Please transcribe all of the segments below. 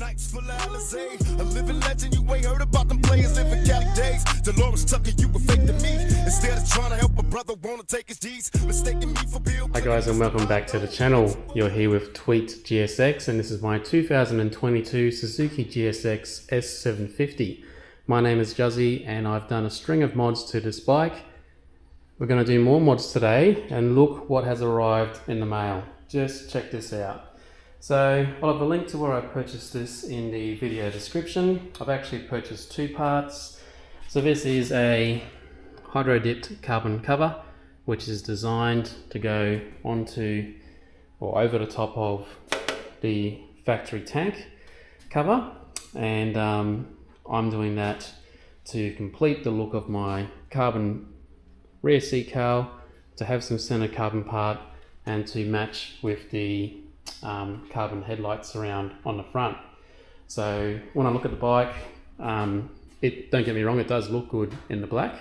Nights full of Alizé, a living legend. You ain't heard about them players living Cali days. Dolores Tucker, you were fake to me. Instead of trying to help a brother, wanna take his G's, mistaking me for Bill. Hi guys, and welcome back to the channel. You're here with TweakedGSX, and this is my 2022 Suzuki GSX-S750. My name is Juzzie, and I've done a string of mods to this bike. We're going to do more mods today, and look what has arrived in the mail. Just check this out. So I'll have a link to where I purchased this in the video description. I've actually purchased two parts. So this is a hydro-dipped carbon cover, which is designed to go onto or over the top of the factory tank cover, and I'm doing that to complete the look of my carbon rear seat cowl, to have some center carbon part, and to match with the carbon headlights around on the front. So when I look at the bike, don't get me wrong, it does look good in the black,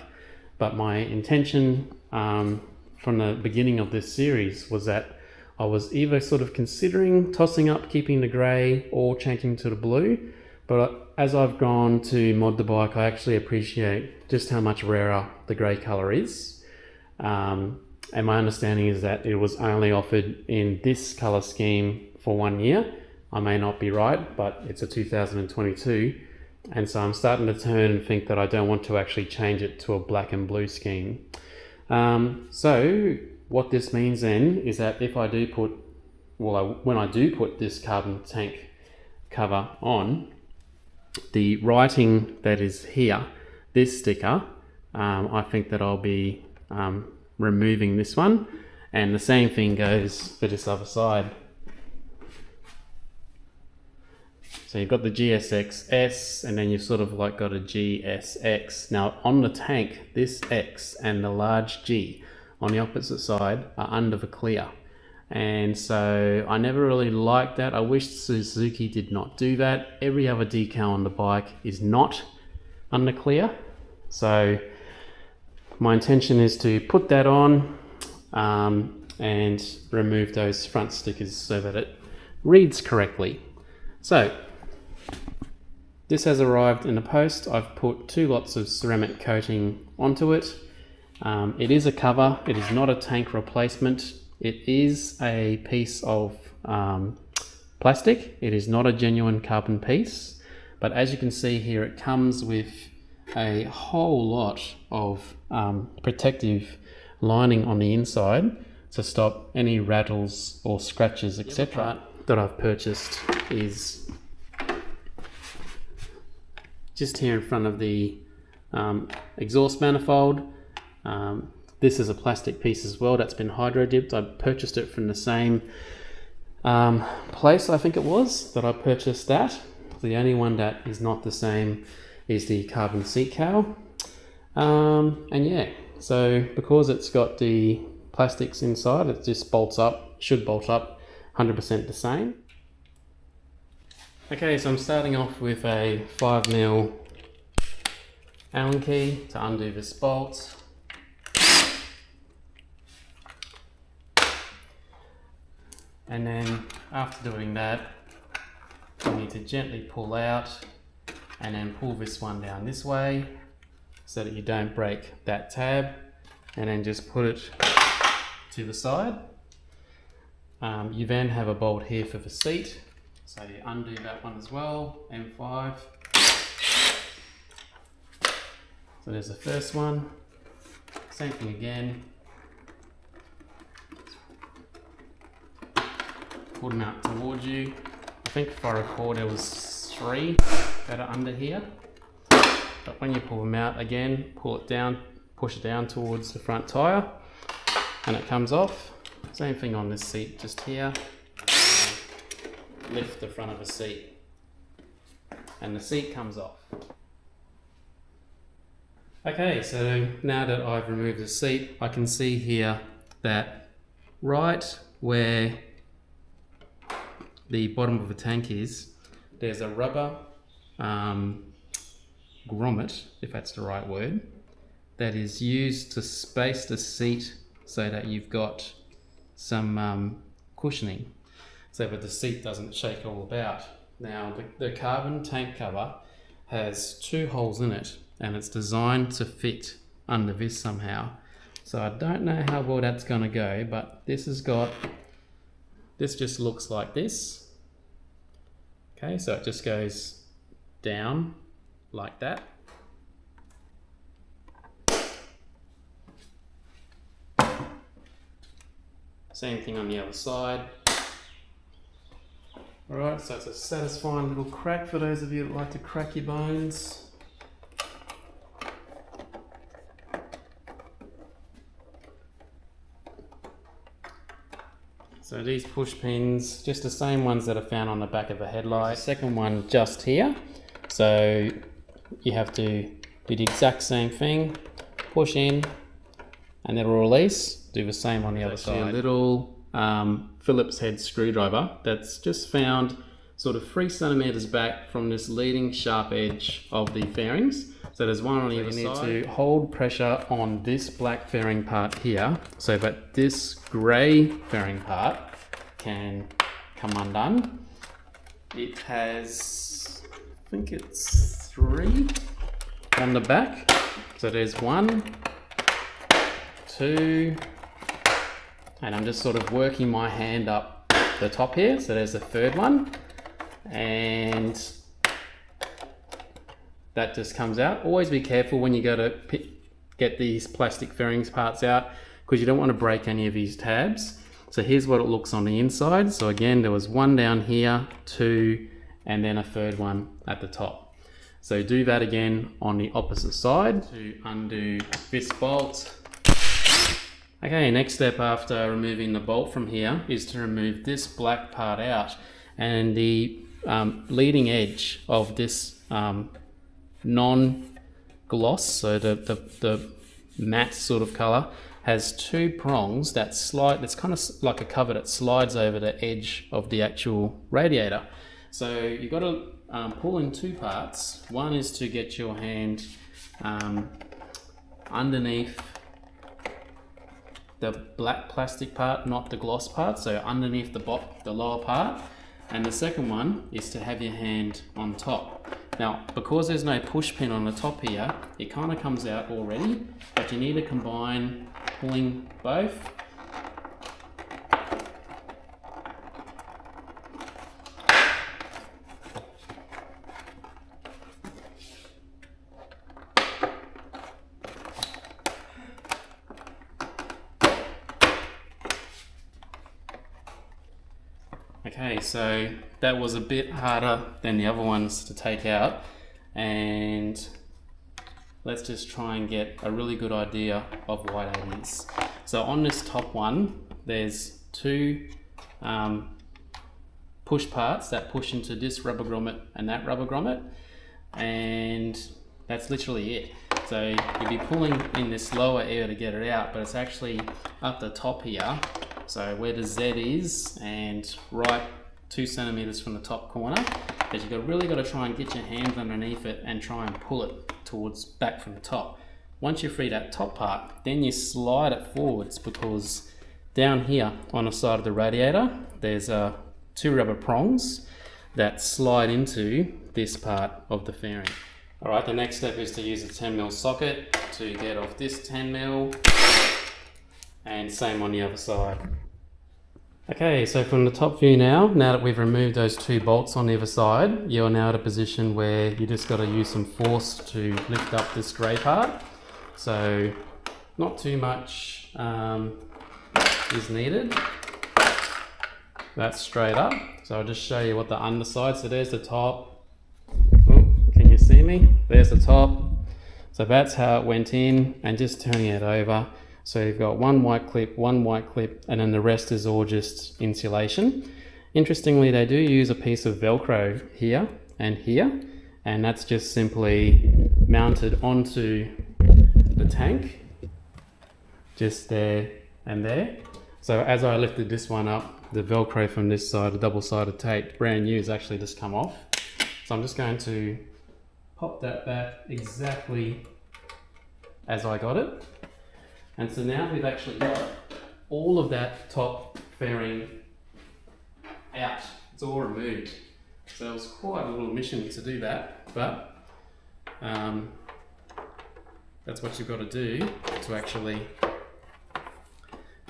but my intention from the beginning of this series was that I was either sort of considering tossing up keeping the grey or changing to the blue, but as I've gone to mod the bike, I actually appreciate just how much rarer the grey colour is. And my understanding is that it was only offered in this colour scheme for 1 year. I may not be right, but it's a 2022. And so I'm starting to turn and think that I don't want to actually change it to a black and blue scheme. So what this means then is that if I do put, when I do put this carbon tank cover on, the writing that is here, this sticker, I think that I'll be removing this one, and the same thing goes for this other side. So you've got the GSX-S, and then you've sort of like got a GSX. Now on the tank, this X and the large G on the opposite side are under the clear, and so I never really liked that. I wish Suzuki did not do that. Every other decal on the bike is not under clear, so my intention is to put that on and remove those front stickers so that it reads correctly. So this has arrived in the post. I've put 2 lots of ceramic coating onto it. It is a cover, it is not a tank replacement. It is a piece of plastic. It is not a genuine carbon piece, but as you can see here, it comes with a whole lot of protective lining on the inside to stop any rattles or scratches, etc. that I've purchased is just here in front of the exhaust manifold. This is a plastic piece as well that's been hydro dipped. I purchased it from the same place, I think it was, that I purchased that. The only one that is not the same is the carbon seat cowl. And yeah, so because it's got the plastics inside, it just bolts up, should bolt up 100% the same. Okay, so I'm starting off with a 5mm Allen key to undo this bolt. And then after doing that, you need to gently pull out and then pull this one down this way so that you don't break that tab, and then just put it to the side. You then have a bolt here for the seat, so you undo that one as well, M5. So there's the first one, same thing again. Pull them out towards you. I think if I recall there was 3 that are under here, but when you pull them out again, pull it down, push it down towards the front tire, and it comes off. Same thing on this seat just here. Lift the front of the seat and the seat comes off. Okay, so now that I've removed the seat, I can see here that right where the bottom of the tank is, there's a rubber grommet, if that's the right word, that is used to space the seat so that you've got some cushioning, so that the seat doesn't shake all about. Now the carbon tank cover has 2 holes in it, and it's designed to fit under this somehow. So I don't know how well that's going to go, but this just looks like this. Okay, so it just goes down like that. Same thing on the other side. Alright, so it's a satisfying little crack for those of you that like to crack your bones. So these push pins, just the same ones that are found on the back of a headlight. The second one just here. So you have to do the exact same thing, push in, and it'll release. Do the same on the other side. A little Phillips head screwdriver that's just found sort of 3 centimeters back from this leading sharp edge of the fairings. So there's one on either side. You need to hold pressure on this black fairing part here so that this grey fairing part can come undone. It has, I think it's 3 on the back. So there's 1, 2, and I'm just sort of working my hand up the top here. So there's the 3rd one, and that just comes out. Always be careful when you go to get these plastic fairings parts out, because you don't want to break any of these tabs. So here's what it looks on the inside. So again, there was 1 down here, 2, and then a 3rd one at the top. So do that again on the opposite side to undo this bolt. Okay, next step after removing the bolt from here is to remove this black part out, and the leading edge of this non-gloss, so the matte sort of color, has 2 prongs that slide. It's kind of like a cover that slides over the edge of the actual radiator. So you've got to pull in 2 parts. One is to get your hand underneath the black plastic part, not the gloss part, so underneath the lower part. And the second one is to have your hand on top. Now, because there's no push pin on the top here, it kind of comes out already, but you need to combine pulling both. Okay, so that was a bit harder than the other ones to take out, and let's just try and get a really good idea of what it is. So on this top one, there's 2 push parts that push into this rubber grommet and that rubber grommet, and that's literally it. So you'll be pulling in this lower area to get it out, but it's actually up the top here. So where the Z is, and right 2 centimeters from the top corner, that you've really got to try and get your hands underneath it and try and pull it towards back from the top. Once you free that top part, then you slide it forwards, because down here on the side of the radiator, there's 2 rubber prongs that slide into this part of the fairing. All right, the next step is to use a 10mm socket to get off this 10mm. And same on the other side. Okay, so from the top view now that we've removed those 2 bolts on the other side, you're now at a position where you just got to use some force to lift up this grey part. So not too much is needed. That's straight up. So I'll just show you what the underside, so there's the top. Oh, can you see me? There's the top. So that's how it went in, and just turning it over. So you've got 1 white clip, and then the rest is all just insulation. Interestingly, they do use a piece of Velcro here, and that's just simply mounted onto the tank, just there and there. So as I lifted this one up, the Velcro from this side, the double-sided tape, brand new, has actually just come off. So I'm just going to pop that back exactly as I got it. And so now we've actually got all of that top fairing out. It's all removed. So it was quite a little mission to do that, but that's what you've got to do to actually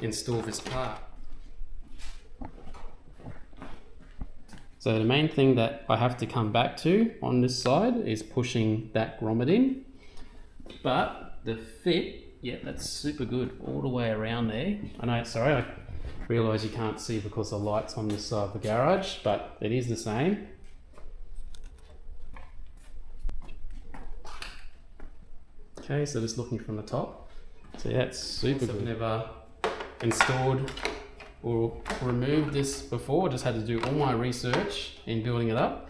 install this part. So the main thing that I have to come back to on this side is pushing that grommet in, but the fit, yeah, that's super good all the way around there. I know, sorry, I realise you can't see because the light's on this side of the garage, but it is the same. Okay, so just looking from the top. So yeah, it's super good. I've never installed or removed this before. I just had to do all my research in building it up.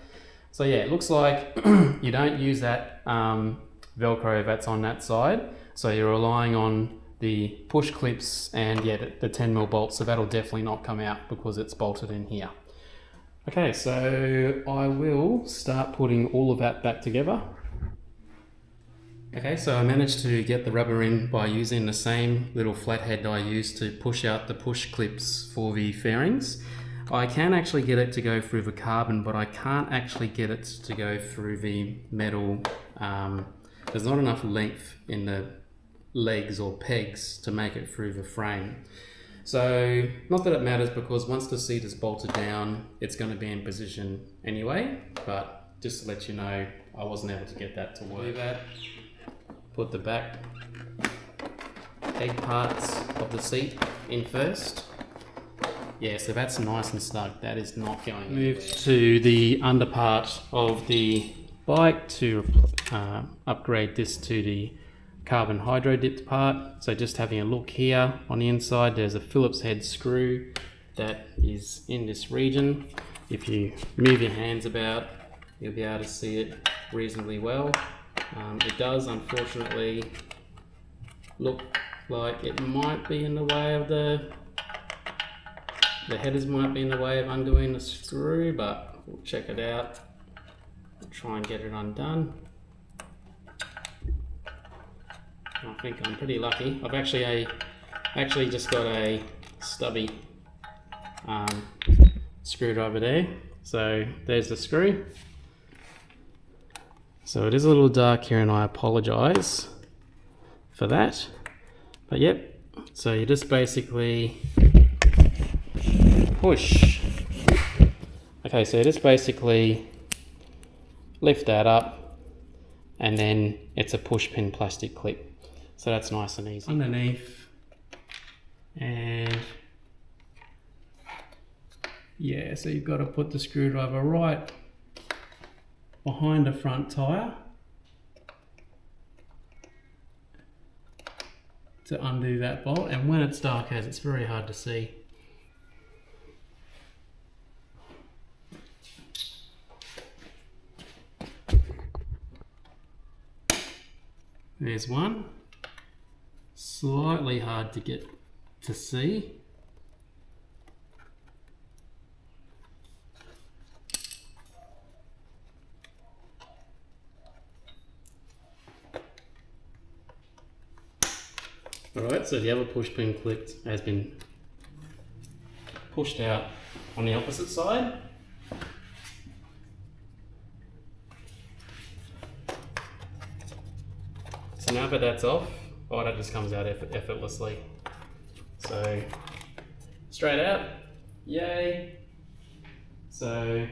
So yeah, it looks like you don't use that Velcro that's on that side. So you're relying on the push clips and yeah, the 10mm bolts. So that'll definitely not come out because it's bolted in here. Okay, so I will start putting all of that back together. Okay, so I managed to get the rubber in by using the same little flathead I used to push out the push clips for the fairings. I can actually get it to go through the carbon, but I can't actually get it to go through the metal. There's not enough length in the legs or pegs to make it through the frame. So, not that it matters because once the seat is bolted down, it's going to be in position anyway, but just to let you know, I wasn't able to get that to work. Put the back egg parts of the seat in first. Yeah, so that's nice and snug. That is not going anywhere. Move to the under part of the bike to upgrade this to the carbon hydro dipped part. So just having a look here on the inside, there's a Phillips head screw that is in this region. If you move your hands about, you'll be able to see it reasonably well. It does unfortunately look like it might be in the way of the headers might be in the way of undoing the screw, but we'll check it out. We'll try and get it undone. I think I'm pretty lucky. I've actually just got a stubby screwdriver there. So there's the screw. So it is a little dark here and I apologize for that. But yep, so you just basically push. Okay, so you just basically lift that up and then it's a push pin plastic clip. So that's nice and easy. Underneath, and yeah, so you've got to put the screwdriver right behind the front tyre to undo that bolt, and when it's dark as it's very hard to see. There's one. Slightly hard to get to see. Alright, so the other push pin clip has been pushed out on the opposite side. So now that that's off, oh, that just comes out effortlessly. So straight out, yay. So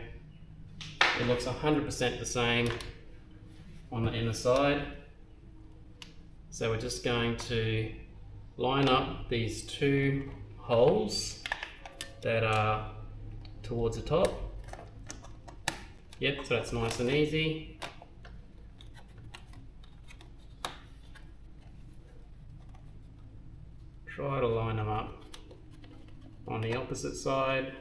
it looks 100% the same on the inner side. So we're just going to line up these two holes that are towards the top. Yep, so that's nice and easy. Try to line them up on the opposite side.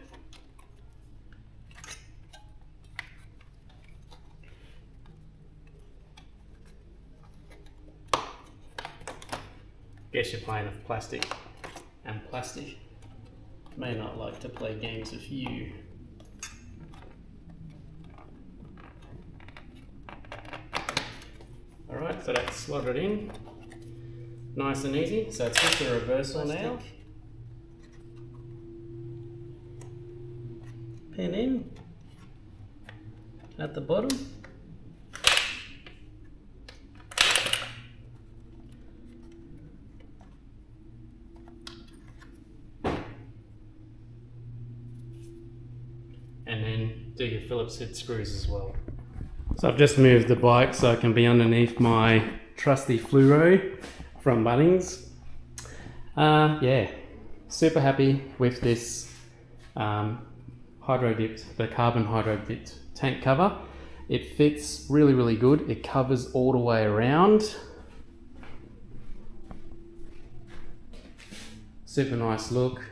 Guess you're playing with plastic, and plastic may not like to play games with you. Alright, so that's slotted in. Nice and easy. So it's just a reversal now. Pin in. at the bottom. And then do your Phillips head screws as well. So I've just moved the bike so I can be underneath my trusty fluoro from Bunnings. Yeah, super happy with this the carbon hydro dipped tank cover. It fits really good. It covers all the way around. Super nice look.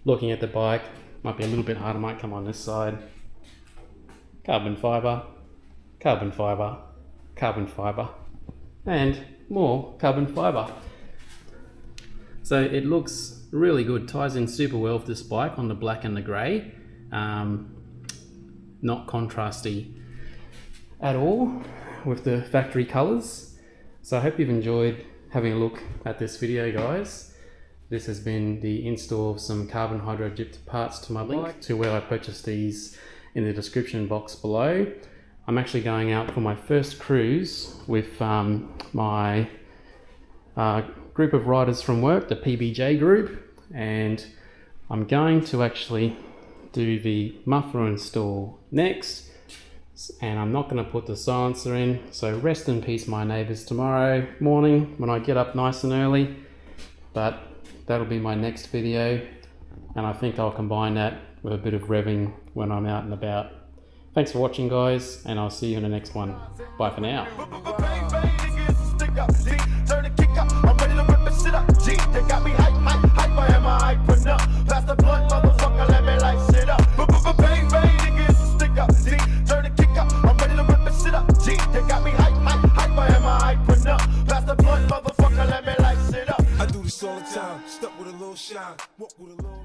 Looking at the bike, might be a little bit harder, might come on this side. Carbon fiber, carbon fiber, carbon fiber, and more carbon fiber. So it looks really good, ties in super well with this bike on the black and the grey. Not contrasty at all with the factory colours. So I hope you've enjoyed having a look at this video, guys. This has been the install of some carbon hydro dipped parts to my bike, to where I purchased these in the description box below. I'm actually going out for my first cruise with my group of riders from work, the PBJ group, and I'm going to actually do the muffler install next, and I'm not going to put the silencer in, so rest in peace my neighbours tomorrow morning when I get up nice and early. But that'll be my next video, and I think I'll combine that with a bit of revving when I'm out and about. Thanks for watching, guys, and I'll see you in the next one. Bye for now. I do this all the time, stuck with a little shine, walk with a little